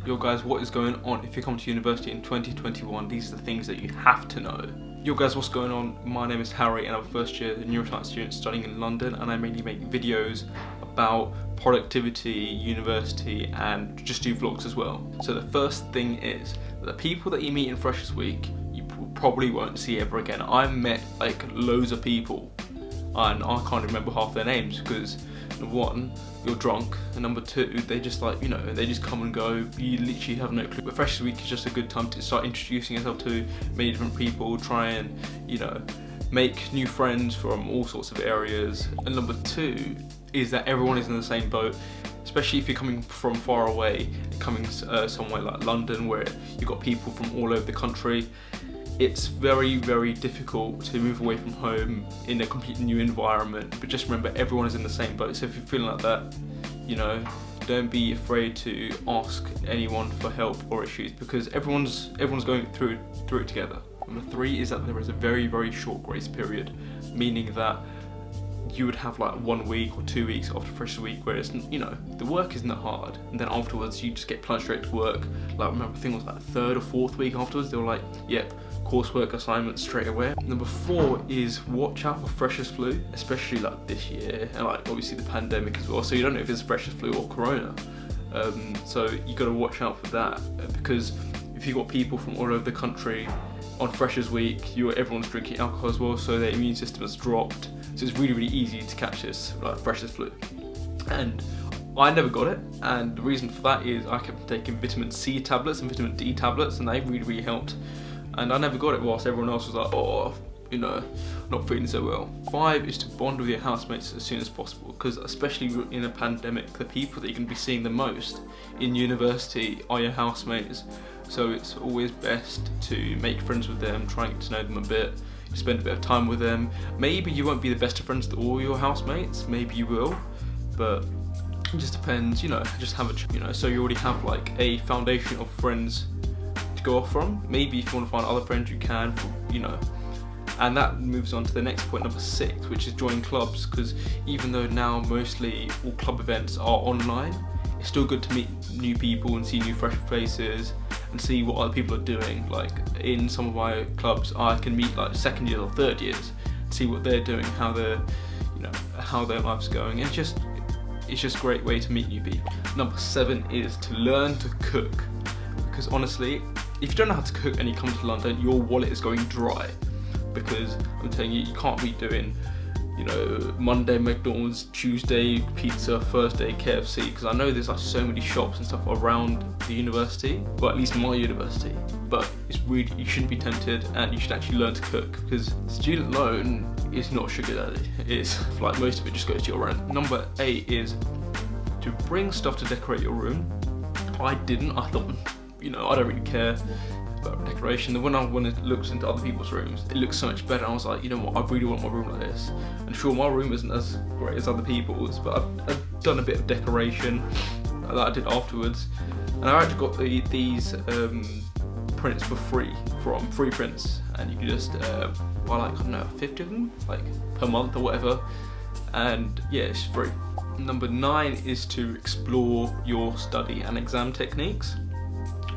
Yo guys, what is going on? If you come to university in 2021, these are the things that you have to know. Yo guys, what's going on? My name is Harry and I'm a first year Neuroscience Student studying in London, and I mainly make videos about productivity, university, and just do vlogs as well. So the first thing is, the people that you meet in Freshers Week, you probably won't see ever again. I've met like loads of people and I can't remember half their names because number one, you're drunk, and number two, they just like, they just come and go. You literally have no clue. But Freshers Week is just a good time to start introducing yourself to many different people, try and, make new friends from all sorts of areas. And number two is that everyone is in the same boat, especially if you're coming from far away, coming somewhere like London where you've got people from all over the country. It's very, very difficult to move away from home in a completely new environment, but just remember everyone is in the same boat. So if you're feeling like that, don't be afraid to ask anyone for help or issues, because everyone's going through it together. Number three is that there is a very, very short grace period, meaning that you would have like 1 week or 2 weeks after Freshers Week where it's, the work isn't that hard, and then afterwards you just get plunged straight to work. Like, remember, I think it was like the third or fourth week afterwards, they were like, yep, coursework assignments straight away. Number four is watch out for freshers flu, especially like this year, and like obviously the pandemic as well, so you don't know if it's freshers flu or corona. So you got to watch out for that, because if you've got people from all over the country on Freshers Week, everyone's drinking alcohol as well, so their immune system has dropped, so it's really, really easy to catch this like freshers flu. And I never got it, and the reason for that is I kept taking vitamin C tablets and vitamin D tablets, and they really, really helped. And I never got it whilst everyone else was like, not feeling so well. 5 is to bond with your housemates as soon as possible, because especially in a pandemic, the people that you're going to be seeing the most in university are your housemates. So it's always best to make friends with them, try and get to know them a bit, spend a bit of time with them. Maybe you won't be the best of friends to all your housemates, maybe you will, but it just depends, just have a, so you already have like a foundation of friends to go off from. Maybe if you want to find other friends, you can, and that moves on to the next point, number 6, which is join clubs, because even though now mostly all club events are online, it's still good to meet new people and see new fresh faces and see what other people are doing. Like in some of my clubs, I can meet like second years or third years, see what they're doing, how their life's going. It's just a great way to meet new people. Number 7 is to learn to cook, because honestly, if you don't know how to cook and you come to London, your wallet is going dry, because I'm telling you, you can't be doing, Monday McDonald's, Tuesday pizza, Thursday KFC, because I know there's like so many shops and stuff around the university, well at least my university, but it's really, you shouldn't be tempted, and you should actually learn to cook, because student loan is not sugar daddy. It's like most of it just goes to your rent. Number 8 is to bring stuff to decorate your room. I didn't, I thought, I don't really care about decoration. And when I looked into other people's rooms, it looks so much better. I was like, you know what, I really want my room like this. And sure, my room isn't as great as other people's, but I've done a bit of decoration that I did afterwards. And I actually got these prints for free from Free Prints, and you can just buy like, 50 of them, like per month or whatever. And yeah, it's free. Number 9 is to explore your study and exam techniques,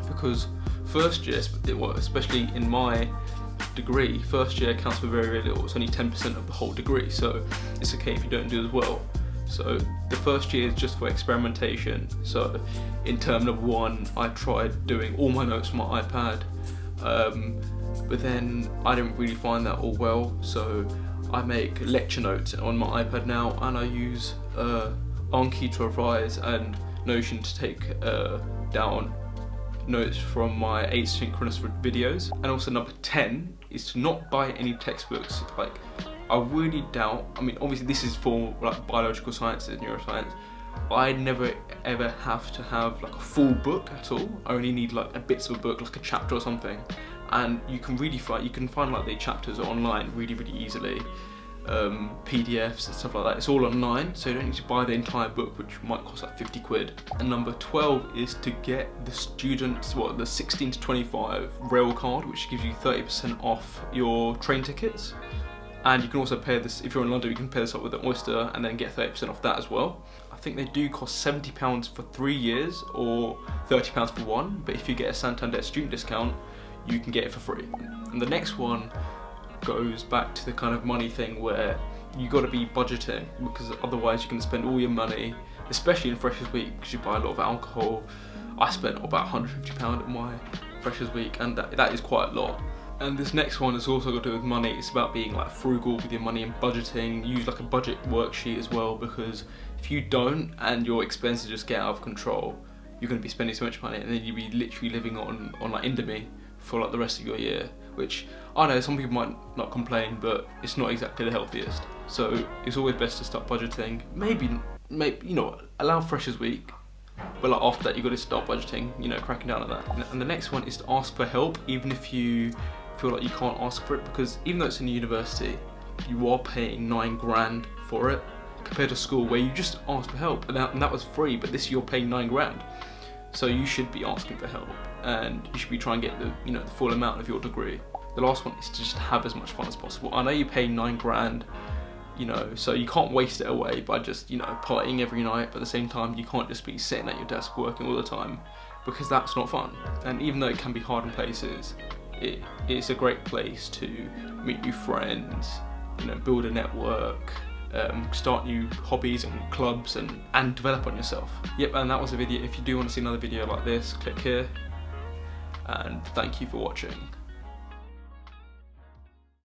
because first year, especially in my degree, first year counts for very, very little. It's only 10% of the whole degree, so it's okay if you don't do as well. So the first year is just for experimentation. So in term number 1, I tried doing all my notes on my iPad, but then I didn't really find that all well, so I make lecture notes on my iPad now, and I use Anki to revise and Notion to take down notes from my asynchronous videos. And also number 10 is to not buy any textbooks. Like, I really doubt, obviously this is for like biological sciences, neuroscience, I never ever have to have like a full book at all. I only need like a bits of a book, like a chapter or something, and you can find like the chapters online really, really easily. PDFs and stuff like that, it's all online, so you don't need to buy the entire book, which might cost like 50 quid. And number 12 is to get the 16 to 25 Railcard, which gives you 30% off your train tickets. And you can also pay this, if you're in London, you can pay this up with an Oyster and then get 30% off that as well. I think they do cost £70 for 3 years or £30 for one, but if you get a Santander student discount, you can get it for free. And the next one goes back to the kind of money thing where you got to be budgeting, because otherwise you can spend all your money, especially in Freshers Week, because you buy a lot of alcohol. I spent about £150 at my Freshers Week, and that is quite a lot. And this next one has also got to do with money. It's about being like frugal with your money and budgeting. Use like a budget worksheet as well, because if you don't and your expenses just get out of control, you're going to be spending so much money, and then you'll be literally living on like Indomie for like the rest of your year, which I know some people might not complain, but it's not exactly the healthiest. So it's always best to start budgeting. Maybe you know, allow Freshers Week, but like after that you got to start budgeting, you know, cracking down on that. And the next one is to ask for help, even if you feel like you can't ask for it, because even though it's in university, you are paying £9 grand for it, compared to school where you just ask for help, and that was free, but this you're paying £9 grand. So you should be asking for help, and you should be trying to get the full amount of your degree. The last one is to just have as much fun as possible. I know you're paying £9 grand, you know, so you can't waste it away by just, you know, partying every night, but at the same time you can't just be sitting at your desk working all the time, because that's not fun. And even though it can be hard in places, it's a great place to meet new friends, you know, build a network, start new hobbies and clubs, and develop on yourself. Yep, and that was the video. If you do want to see another video like this, click here, and thank you for watching.